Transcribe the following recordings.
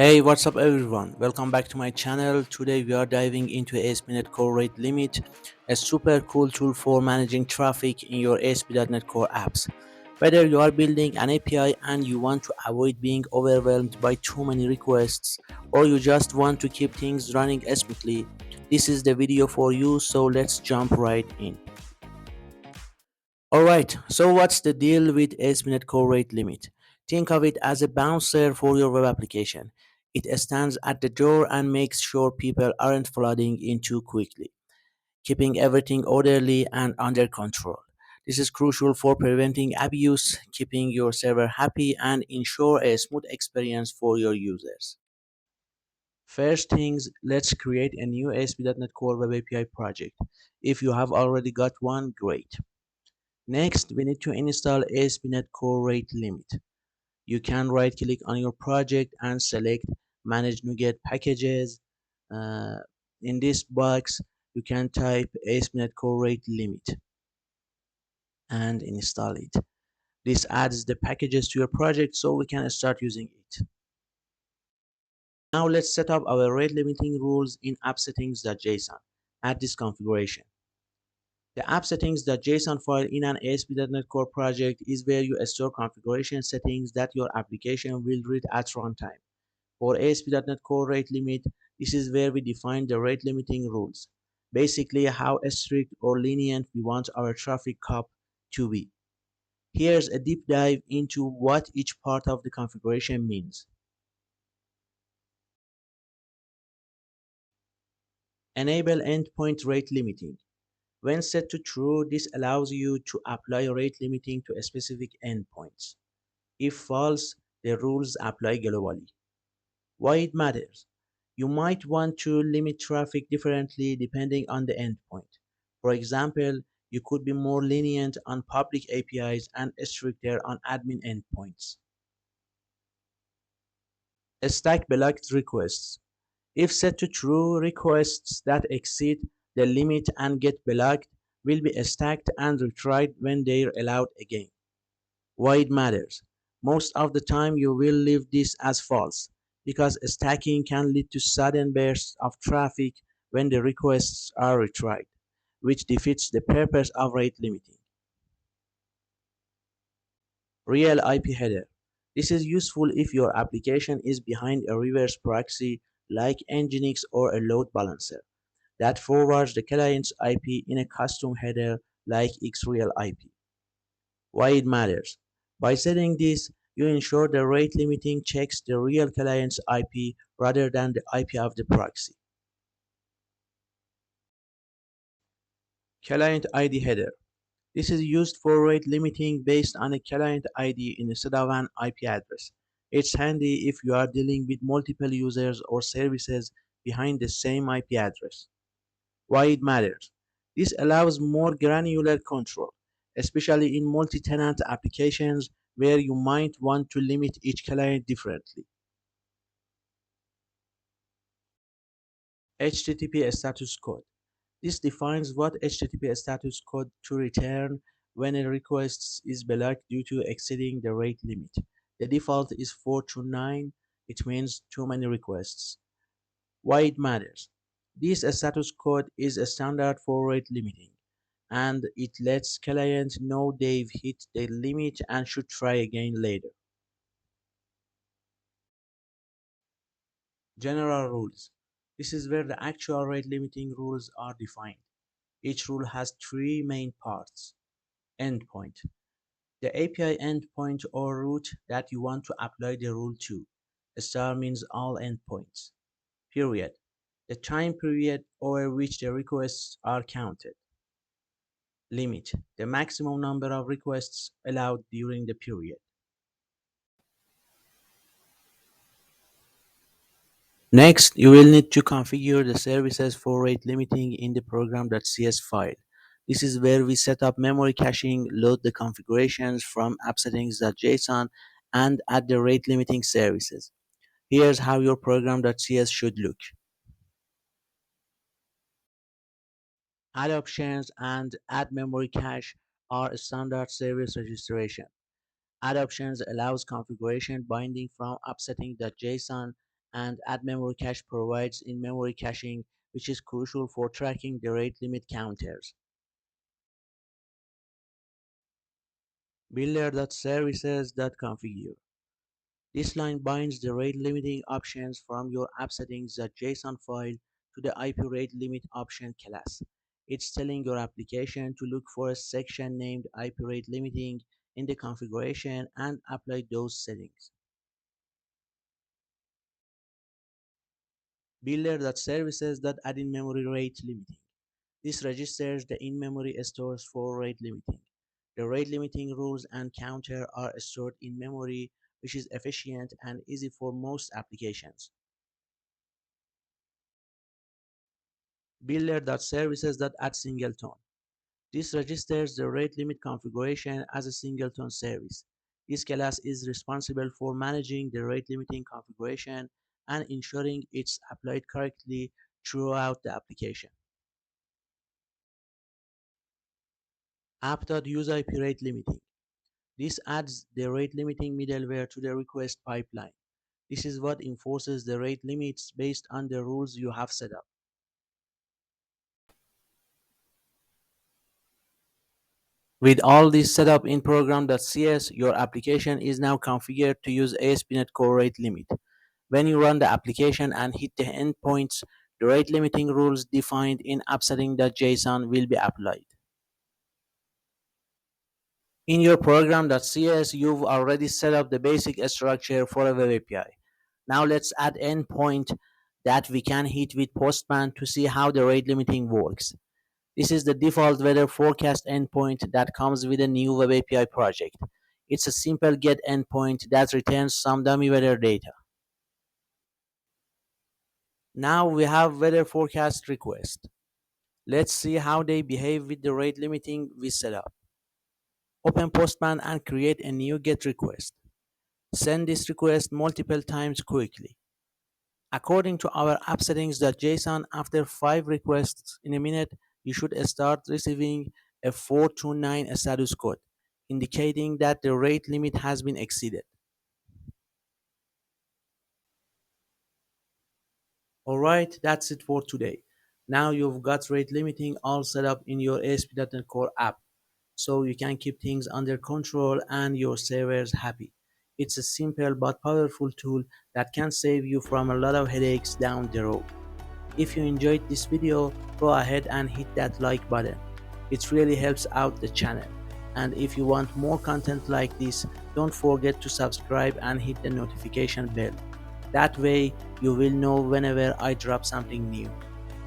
Hey, what's up everyone? Welcome back to my channel. Today we are diving into AspNet Core Rate Limit, a super cool tool for managing traffic in your ASP.NET Core apps. Whether you are building an API and you want to avoid being overwhelmed by too many requests, or you just want to keep things running smoothly, this is the video for you, so let's jump right in. Alright, so what's the deal with AspNet Core Rate Limit? Think of it as a bouncer for your web application. It stands at the door and makes sure people aren't flooding in too quickly, keeping everything orderly and under control. This is crucial for preventing abuse, keeping your server happy, and ensure a smooth experience for your users. First things, let's create a new ASP.NET Core Web API project. If you have already got one, great. Next, we need to install AspNet Core Rate Limit. You can right click on your project and select Manage NuGet Packages. Uh, in this box, you can type AspNet Core Rate Limit and install it. This adds the packages to your project so we can start using it. Now let's set up our rate limiting rules in appsettings.json. Add this configuration. The appsettings.json file in an ASP.NET Core project is where you store configuration settings that your application will read at runtime. For ASP.NET Core Rate Limit, this is where we define the rate limiting rules, basically how strict or lenient we want our traffic cop to be. Here's a deep dive into what each part of the configuration means. Enable endpoint rate limiting. When set to true, this allows you to apply rate limiting to specific endpoints. If false, the rules apply globally. Why it matters? You might want to limit traffic differently depending on the endpoint. For example, you could be more lenient on public APIs and stricter on admin endpoints. Stack blocked requests. If set to true, requests that exceed the limit and get blocked will be stacked and retried when they're allowed again. Why it matters? Most of the time you will leave this as false, because stacking can lead to sudden bursts of traffic when the requests are retried, which defeats the purpose of rate limiting. Real IP header. This is useful if your application is behind a reverse proxy like Nginx or a load balancer that forwards the client's IP in a custom header like Xreal IP. Why it matters? By setting this, you ensure the rate limiting checks the real client's IP rather than the IP of the proxy. Client ID header. This is used for rate limiting based on a client ID instead of an IP address. It's handy if you are dealing with multiple users or services behind the same IP address. Why it matters? This allows more granular control, especially in multi-tenant applications where you might want to limit each client differently. HTTP status code. This defines what HTTP status code to return when a request is blocked due to exceeding the rate limit. The default is 429. It means too many requests. Why it matters? This status code is a standard for rate limiting, and it lets clients know they've hit the limit and should try again later. General rules. This is where the actual rate limiting rules are defined. Each rule has three main parts. Endpoint. The API endpoint or route that you want to apply the rule to. Star means all endpoints. Period. The time period over which the requests are counted. Limit. The maximum number of requests allowed during the period. Next, you will need to configure the services for rate limiting in the program.cs file. This is where we set up memory caching, load the configurations from appsettings.json, and add the rate limiting services. Here's how your program.cs should look. Add options and add memory cache are standard service registration. Add options allows configuration binding from appsetting.json and Add Memory Cache provides in-memory caching, which is crucial for tracking the rate limit counters. Builder.services.configure. This line binds the rate limiting options from your app settings.json file to the IP rate limit option class. It's telling your application to look for a section named IP rate limiting in the configuration and apply those settings. Builder.services.addInMemory rate limiting. This registers the in-memory stores for rate limiting. The rate limiting rules and counter are stored in memory, which is efficient and easy for most applications. Builder.services.addSingleton. This registers the rate limit configuration as a singleton service. This class is responsible for managing the rate limiting configuration and ensuring it's applied correctly throughout the application. App.useIPRateLimiting. This adds the rate limiting middleware to the request pipeline. This is what enforces the rate limits based on the rules you have set up. With all this set up in program.cs, your application is now configured to use AspNetCoreRateLimit. When you run the application and hit the endpoints, the rate limiting rules defined in appsetting.json will be applied. In your program.cs, you've already set up the basic structure for a web API. Now let's add endpoint that we can hit with Postman to see how the rate limiting works. This is the default weather forecast endpoint that comes with a new web API project. It's a simple get endpoint that returns some dummy weather data. Now we have weather forecast request. Let's see how they behave with the rate limiting we set up. Open Postman and create a new get request. Send this request multiple times quickly. According to our app settings.json, after 5 requests in a minute, you should start receiving a 429 status code, indicating that the rate limit has been exceeded. Alright, that's it for today. Now you've got rate limiting all set up in your ASP.NET Core app, so you can keep things under control and your servers happy. It's a simple but powerful tool that can save you from a lot of headaches down the road. If you enjoyed this video, go ahead and hit that like button. It really helps out the channel. And if you want more content like this, don't forget to subscribe and hit the notification bell. That way, you will know whenever I drop something new.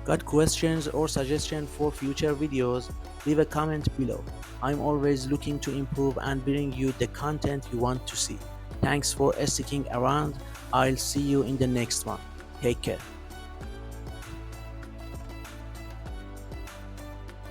Got questions or suggestions for future videos? Leave a comment below. I'm always looking to improve and bring you the content you want to see. Thanks for sticking around. I'll see you in the next one. Take care.